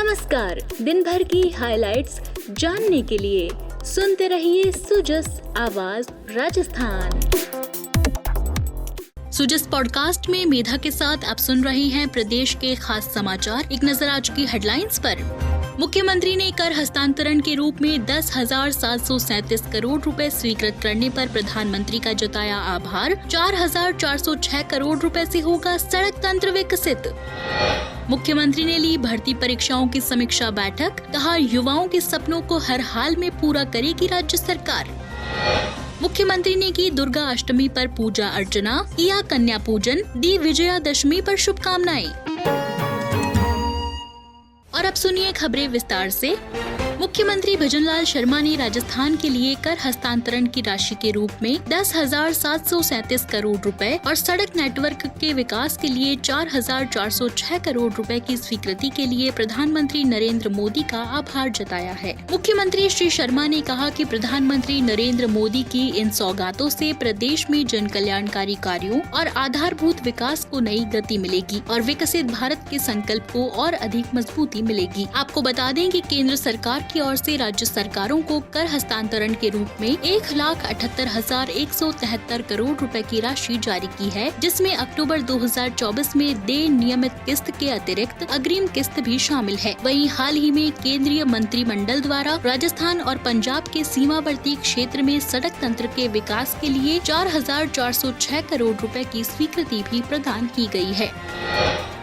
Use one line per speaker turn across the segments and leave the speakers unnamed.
नमस्कार। दिन भर की हाइलाइट्स जानने के लिए सुनते रहिए सुजस आवाज राजस्थान।
सुजस पॉडकास्ट में मेधा के साथ आप सुन रहे हैं प्रदेश के खास समाचार। एक नजर आज की हेडलाइंस पर। मुख्यमंत्री ने कर हस्तांतरण के रूप में 10,737 करोड़ रुपए स्वीकृत करने पर प्रधानमंत्री का जताया आभार। 4,406 करोड़ रुपए से होगा सड़क तंत्र विकसित। मुख्यमंत्री ने ली भर्ती परीक्षाओं की समीक्षा बैठक। कहा, युवाओं के सपनों को हर हाल में पूरा करेगी राज्य सरकार। मुख्यमंत्री ने की दुर्गा अष्टमी पर पूजा अर्चना, किया कन्या पूजन, दी विजयादशमी पर शुभकामनाएं। और अब सुनिए खबरें विस्तार से। मुख्यमंत्री भजनलाल शर्मा ने राजस्थान के लिए कर हस्तांतरण की राशि के रूप में 10,737 करोड़ रुपए और सड़क नेटवर्क के विकास के लिए 4,406 करोड़ रुपए की स्वीकृति के लिए प्रधानमंत्री नरेंद्र मोदी का आभार जताया है। मुख्यमंत्री श्री शर्मा ने कहा कि प्रधानमंत्री नरेंद्र मोदी की इन सौगातों से प्रदेश में जन कल्याणकारी कार्यों और आधारभूत विकास को नई गति मिलेगी और विकसित भारत के संकल्प को और अधिक मजबूती मिलेगी। आपको बता दें कि केंद्र सरकार की ओर से राज्य सरकारों को कर हस्तांतरण के रूप में 1,78,173 करोड़ रुपए की राशि जारी की है, जिसमें अक्टूबर 2024 में देय नियमित किस्त के अतिरिक्त अग्रिम किस्त भी शामिल है। वहीं हाल ही में केंद्रीय मंत्रिमंडल द्वारा राजस्थान और पंजाब के सीमावर्ती क्षेत्र में सड़क तंत्र के विकास के लिए 4,406 करोड़ रुपए की स्वीकृति भी प्रदान की गई है।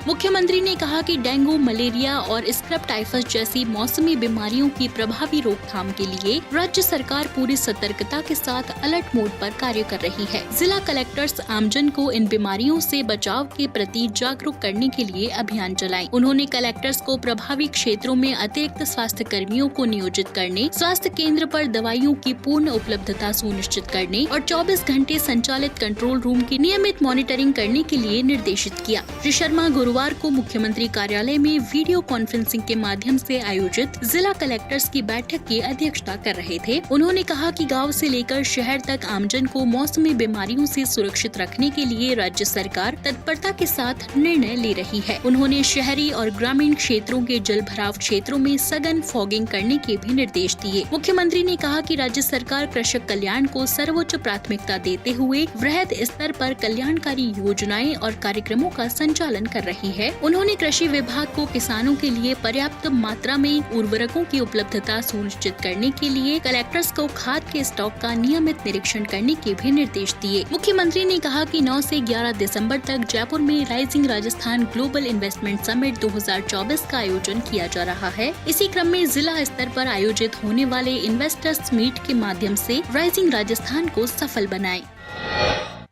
मुख्यमंत्री ने कहा कि डेंगू, मलेरिया और स्क्रब टाइफस जैसी मौसमी बीमारियों की प्रभावी रोकथाम के लिए राज्य सरकार पूरी सतर्कता के साथ अलर्ट मोड पर कार्य कर रही है। जिला कलेक्टर्स आमजन को इन बीमारियों से बचाव के प्रति जागरूक करने के लिए अभियान चलाएं। उन्होंने कलेक्टर्स को प्रभावी क्षेत्रों में अतिरिक्त स्वास्थ्य कर्मियों को नियोजित करने, स्वास्थ्य केंद्र पर दवाइयों की पूर्ण उपलब्धता सुनिश्चित करने और 24 घंटे संचालित कंट्रोल रूम की नियमित मॉनिटरिंग करने के लिए निर्देशित किया। श्री शर्मा गुरुवार को मुख्यमंत्री कार्यालय में वीडियो कॉन्फ्रेंसिंग के माध्यम से आयोजित जिला कलेक्टर्स की बैठक की अध्यक्षता कर रहे थे। उन्होंने कहा कि गांव से लेकर शहर तक आमजन को मौसमी बीमारियों से सुरक्षित रखने के लिए राज्य सरकार तत्परता के साथ निर्णय ले रही है। उन्होंने शहरी और ग्रामीण क्षेत्रों के जल भराव क्षेत्रों में सघन फॉगिंग करने के भी निर्देश दिए। मुख्यमंत्री ने कहा कि राज्य सरकार कृषक कल्याण को सर्वोच्च प्राथमिकता देते हुए वृहद स्तर पर कल्याणकारी योजनाएं और कार्यक्रमों का संचालन कर रही है। उन्होंने कृषि विभाग को किसानों के लिए पर्याप्त मात्रा में उर्वरकों की उपलब्धता सुनिश्चित करने के लिए कलेक्टर्स को खाद के स्टॉक का नियमित निरीक्षण करने के भी निर्देश दिए। मुख्यमंत्री ने कहा कि 9 से 11 दिसंबर तक जयपुर में rising Rajasthan global investment summit 2024 का आयोजन किया जा रहा है। इसी क्रम में जिला स्तर पर आयोजित होने वाले इन्वेस्टर्स मीट के माध्यम से राइजिंग राजस्थान को सफल बनाएं।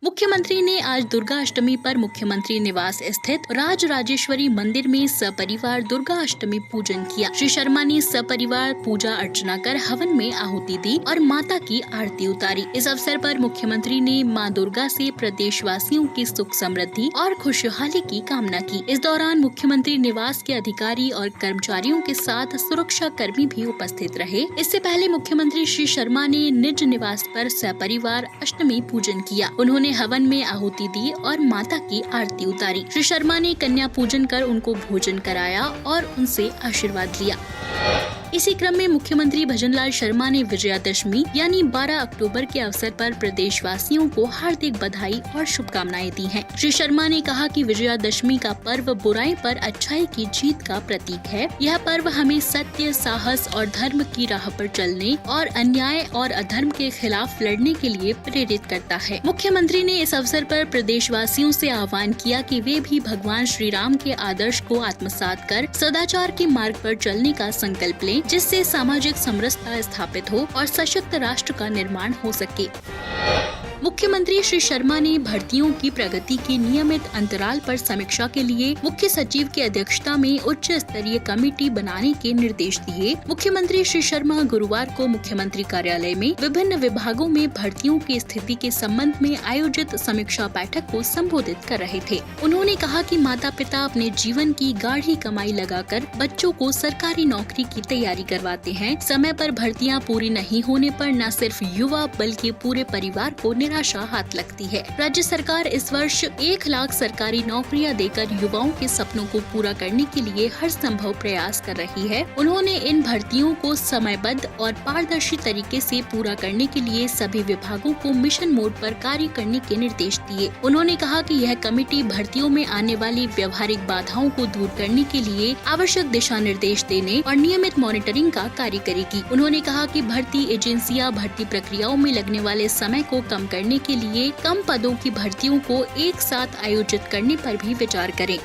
मुख्यमंत्री ने आज दुर्गा अष्टमी पर मुख्यमंत्री निवास स्थित राज राजेश्वरी मंदिर में सपरिवार दुर्गा अष्टमी पूजन किया। श्री शर्मा ने सपरिवार पूजा अर्चना कर हवन में आहुति दी और माता की आरती उतारी। इस अवसर पर मुख्यमंत्री ने मां दुर्गा से प्रदेशवासियों की सुख समृद्धि और खुशहाली की कामना की। इस दौरान मुख्यमंत्री निवास के अधिकारी और कर्मचारियों के साथ सुरक्षा कर्मी भी उपस्थित रहे। इससे पहले मुख्यमंत्री श्री शर्मा ने निज निवास पर सपरिवार अष्टमी पूजन किया। उन्होंने हवन में आहुति दी और माता की आरती उतारी। श्री शर्मा ने कन्या पूजन कर उनको भोजन कराया और उनसे आशीर्वाद लिया। इसी क्रम में मुख्यमंत्री भजनलाल शर्मा ने विजयादशमी यानी 12 अक्टूबर के अवसर पर प्रदेशवासियों को हार्दिक बधाई और शुभकामनाएं दी हैं। श्री शर्मा ने कहा कि विजयादशमी का पर्व बुराई पर अच्छाई की जीत का प्रतीक है। यह पर्व हमें सत्य, साहस और धर्म की राह पर चलने और अन्याय और अधर्म के खिलाफ लड़ने के लिए प्रेरित करता है। मुख्यमंत्री ने इस अवसर पर प्रदेशवासियों से आह्वान किया कि वे भी भगवान श्री राम के आदर्श को आत्मसात कर सदाचार के मार्ग पर चलने का संकल्प लें, जिससे सामाजिक समरसता स्थापित हो और सशक्त राष्ट्र का निर्माण हो सके। मुख्यमंत्री श्री शर्मा ने भर्तियों की प्रगति की नियमित अंतराल पर समीक्षा के लिए मुख्य सचिव की अध्यक्षता में उच्च स्तरीय कमेटी बनाने के निर्देश दिए। मुख्यमंत्री श्री शर्मा गुरुवार को मुख्यमंत्री कार्यालय में विभिन्न विभागों में भर्तियों की स्थिति के संबंध में आयोजित समीक्षा बैठक को संबोधित कर रहे थे। उन्होंने कहा कि माता पिता अपने जीवन की गाढ़ी कमाई लगाकर बच्चों को सरकारी नौकरी की तैयारी करवाते हैं। समय पर भर्तियां पूरी नहीं होने पर न सिर्फ युवा बल्कि पूरे परिवार को निराशा हाथ लगती है। राज्य सरकार इस वर्ष 1 लाख सरकारी नौकरियां देकर युवाओं के सपनों को पूरा करने के लिए हर संभव प्रयास कर रही है। उन्होंने इन भर्तियों को समयबद्ध और पारदर्शी तरीके से पूरा करने के लिए सभी विभागों को मिशन मोड पर कार्य करने के निर्देश दिए। उन्होंने कहा कि यह कमेटी भर्तियों में आने वाली व्यवहारिक बाधाओं को दूर करने के लिए आवश्यक दिशा निर्देश देने और नियमित मॉनिटरिंग का कार्य करेगी। उन्होंने कहा कि भर्ती एजेंसियां भर्ती प्रक्रियाओं में लगने वाले समय को कम करने के लिए कम पदों की भर्तियों को एक साथ आयोजित करने पर भी विचार करें।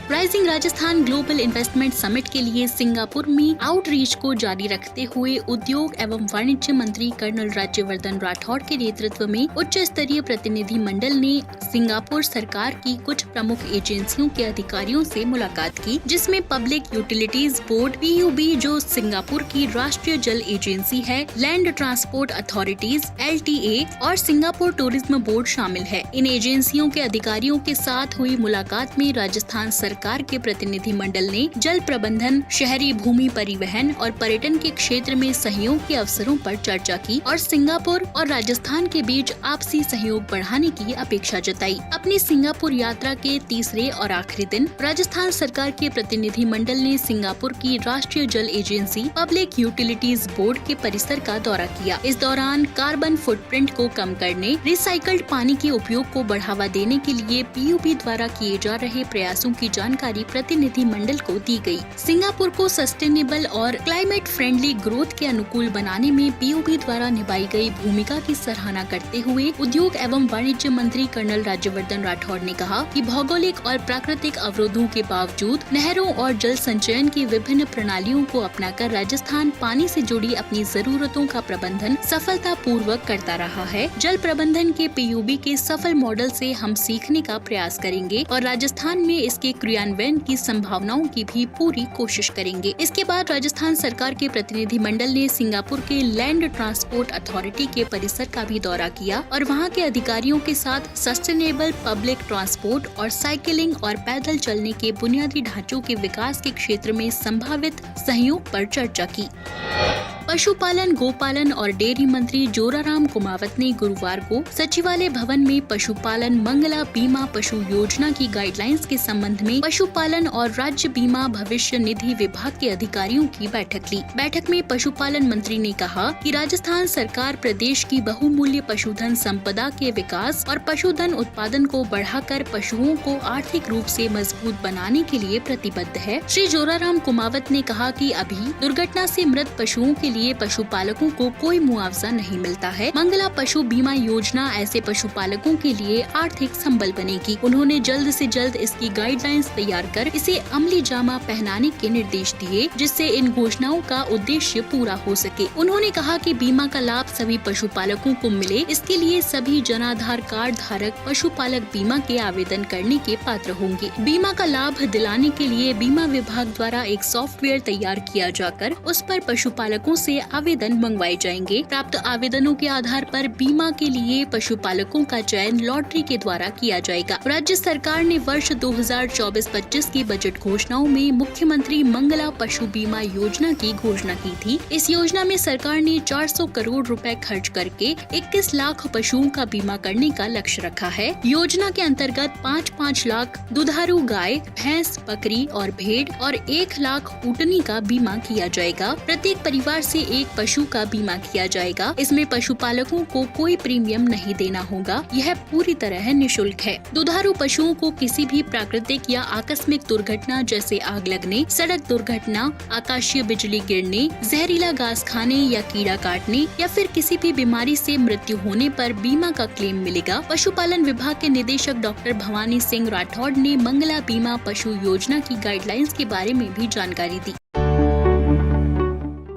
Rising Rajasthan global investment summit के लिए सिंगापुर में आउटरीच को जारी रखते हुए उद्योग एवं वाणिज्य मंत्री कर्नल राज्यवर्धन राठौड़ के नेतृत्व में उच्च स्तरीय प्रतिनिधि मंडल ने सिंगापुर सरकार की कुछ प्रमुख एजेंसियों के अधिकारियों से मुलाकात की, जिसमें पब्लिक यूटिलिटीज बोर्ड (PUB) जो सिंगापुर की राष्ट्रीय जल एजेंसी है, लैंड ट्रांसपोर्ट अथॉरिटीज (LTA) और सिंगापुर टूरिज्म बोर्ड शामिल है। इन एजेंसियों के अधिकारियों के साथ हुई मुलाकात में राजस्थान सरकार के प्रतिनिधि मंडल ने जल प्रबंधन, शहरी भूमि परिवहन और पर्यटन के क्षेत्र में सहयोग के अवसरों पर चर्चा की और सिंगापुर और राजस्थान के बीच आपसी सहयोग बढ़ाने की अपेक्षा जताई। अपनी सिंगापुर यात्रा के तीसरे और आखिरी दिन राजस्थान सरकार के प्रतिनिधि मंडल ने सिंगापुर की राष्ट्रीय जल एजेंसी पब्लिक यूटिलिटीज बोर्ड के परिसर का दौरा किया। इस दौरान कार्बन फुटप्रिंट को कम करने, रिसाइकल्ड पानी के उपयोग को बढ़ावा देने के लिए PUB द्वारा किए जा रहे प्रयासों की जानकारी प्रतिनिधि मंडल को दी गई। सिंगापुर को सस्टेनेबल और क्लाइमेट फ्रेंडली ग्रोथ के अनुकूल बनाने में PUB द्वारा निभाई गई भूमिका की सराहना करते हुए उद्योग एवं वाणिज्य मंत्री कर्नल राज्यवर्धन राठौड़ ने कहा कि भौगोलिक और प्राकृतिक अवरोधों के बावजूद नहरों और जल संचयन की विभिन्न प्रणालियों को अपनाकर राजस्थान पानी से जुड़ी अपनी जरूरतों का प्रबंधन सफलता पूर्वक करता रहा है। जल प्रबंधन के PUB के सफल मॉडल से हम सीखने का प्रयास करेंगे और राजस्थान में इसके क्रियान्वयन की संभावनाओं की भी पूरी कोशिश करेंगे। इसके बाद राजस्थान सरकार के प्रतिनिधि मंडल ने सिंगापुर के लैंड ट्रांसपोर्ट अथॉरिटी के परिसर का भी दौरा किया और वहां के अधिकारियों के साथ सस्टेनेबल पब्लिक ट्रांसपोर्ट और साइकिलिंग और पैदल चलने के बुनियादी ढांचों के विकास के क्षेत्र में संभावित सहयोग पर चर्चा की। पशुपालन, गोपालन और डेयरी मंत्री जोराराम कुमावत ने गुरुवार को सचिवालय भवन में पशुपालन मंगला बीमा पशु योजना की गाइडलाइंस के संबंध में पशुपालन और राज्य बीमा भविष्य निधि विभाग के अधिकारियों की बैठक ली। बैठक में पशुपालन मंत्री ने कहा कि राजस्थान सरकार प्रदेश की बहुमूल्य पशुधन संपदा के विकास और पशुधन उत्पादन को बढ़ाकर पशुओं को आर्थिक रूप से मजबूत बनाने के लिए प्रतिबद्ध है। श्री जोराराम कुमावत ने कहा कि अभी दुर्घटना से मृत पशुओं के लिए पशुपालकों को कोई मुआवजा नहीं मिलता है। मंगला पशु बीमा योजना ऐसे पशुपालकों के लिए आर्थिक संबल बनेगी। उन्होंने जल्द से जल्द इसकी गाइडलाइंस तैयार कर इसे अमली जामा पहनाने के निर्देश दिए, जिससे इन घोषणाओं का उद्देश्य पूरा हो सके। उन्होंने कहा कि बीमा का लाभ सभी पशुपालकों को मिले, इसके लिए सभी जनाधार कार्ड धारक पशुपालक बीमा के आवेदन करने के पात्र होंगे। बीमा का लाभ दिलाने के लिए बीमा विभाग द्वारा एक सॉफ्टवेयर तैयार किया जाकर उस पर पशुपालकों से आवेदन मंगवाए जाएंगे। प्राप्त आवेदनों के आधार पर बीमा के लिए पशुपालकों का चयन लॉटरी के द्वारा किया जाएगा। राज्य सरकार ने वर्ष 2024-25 की बजट घोषणाओं में मुख्यमंत्री मंगला पशु बीमा योजना की घोषणा की थी। इस योजना में सरकार ने 400 करोड़ रुपए खर्च करके 21 लाख पशुओं का बीमा करने का लक्ष्य रखा है। योजना के अंतर्गत 5-5 लाख दुधारू गाय, भैंस, बकरी और भेड़ और 1 लाख ऊँटनी का बीमा किया जाएगा। प्रत्येक परिवार से एक पशु का बीमा किया जाएगा। इसमें पशुपालकों को कोई प्रीमियम नहीं देना होगा। यह पूरी तरह निःशुल्क है। दुधारू पशुओं को किसी भी प्राकृतिक या आकस्मिक दुर्घटना जैसे आग लगने, सड़क दुर्घटना, आकाशीय बिजली गिरने, जहरीला घास खाने या कीड़ा काटने या फिर किसी भी बीमारी से मृत्यु होने पर बीमा का क्लेम मिलेगा। पशुपालन विभाग के निदेशक डॉक्टर भवानी सिंह राठौड़ ने मंगला बीमा पशु योजना की गाइडलाइंस के बारे में भी जानकारी दी।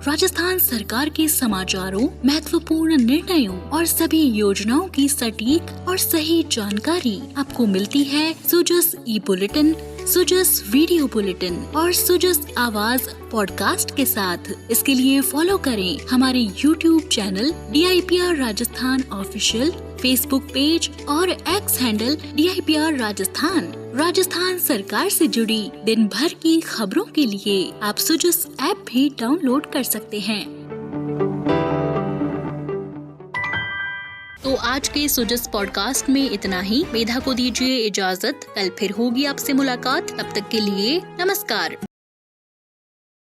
राजस्थान सरकार के समाचारों, महत्वपूर्ण निर्णयों और सभी योजनाओं की सटीक और सही जानकारी आपको मिलती है सुजस ई बुलेटिन, सुजस वीडियो बुलेटिन और सुजस आवाज पॉडकास्ट के साथ। इसके लिए फॉलो करें हमारे YouTube channel DIPR Rajasthan official, Facebook page और X handle DIPR Rajasthan. Rajasthan सरकार से जुड़ी दिन भर की खबरों के लिए आप सुजस ऐप भी डाउनलोड कर सकते हैं। तो आज के सुजस पॉडकास्ट में इतना ही। मेधा को दीजिए इजाजत, कल फिर होगी आपसे मुलाकात। तब तक के लिए नमस्कार।